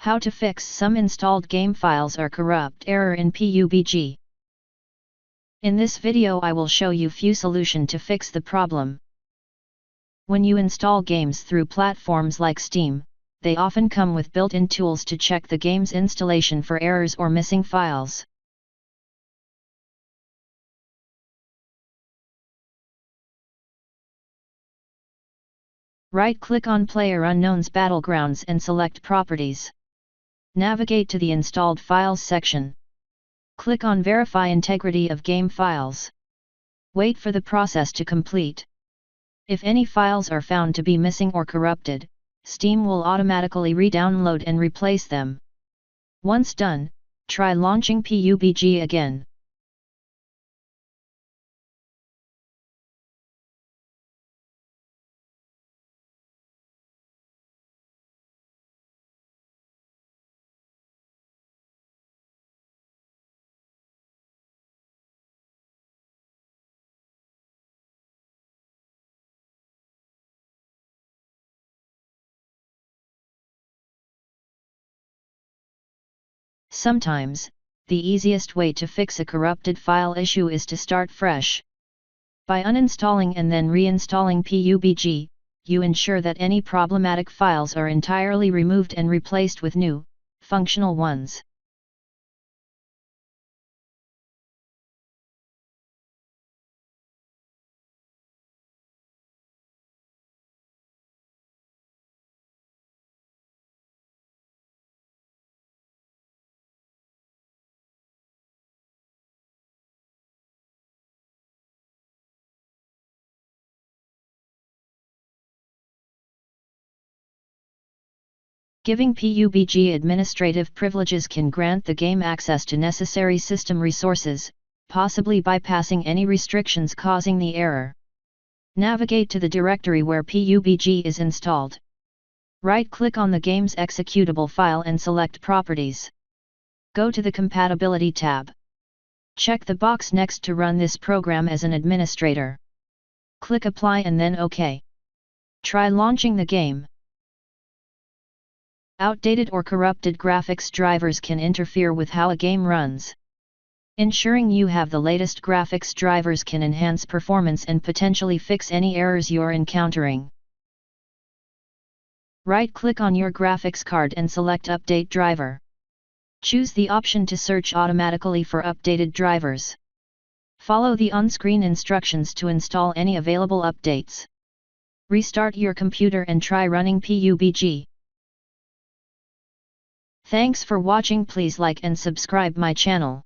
How to fix some installed game files are corrupt error in PUBG. In this video I will show you few solution to fix the problem. When you install games through platforms like Steam, they often come with built-in tools to check the game's installation for errors or missing files. Right-click on PlayerUnknown's Battlegrounds and select Properties. Navigate to the Installed Files section. Click on Verify Integrity of Game Files. Wait for the process to complete. If any files are found to be missing or corrupted, Steam will automatically re-download and replace them. Once done, try launching PUBG again. Sometimes, the easiest way to fix a corrupted file issue is to start fresh. By uninstalling and then reinstalling PUBG, you ensure that any problematic files are entirely removed and replaced with new, functional ones. Giving PUBG administrative privileges can grant the game access to necessary system resources, possibly bypassing any restrictions causing the error. Navigate to the directory where PUBG is installed. Right-click on the game's executable file and select Properties. Go to the Compatibility tab. Check the box next to run this program as an administrator. Click Apply and then OK. Try launching the game. Outdated or corrupted graphics drivers can interfere with how a game runs. Ensuring you have the latest graphics drivers can enhance performance and potentially fix any errors you're encountering. Right-click on your graphics card and select Update Driver. Choose the option to search automatically for updated drivers. Follow the on-screen instructions to install any available updates. Restart your computer and try running PUBG. Thanks for watching. Please like and subscribe my channel.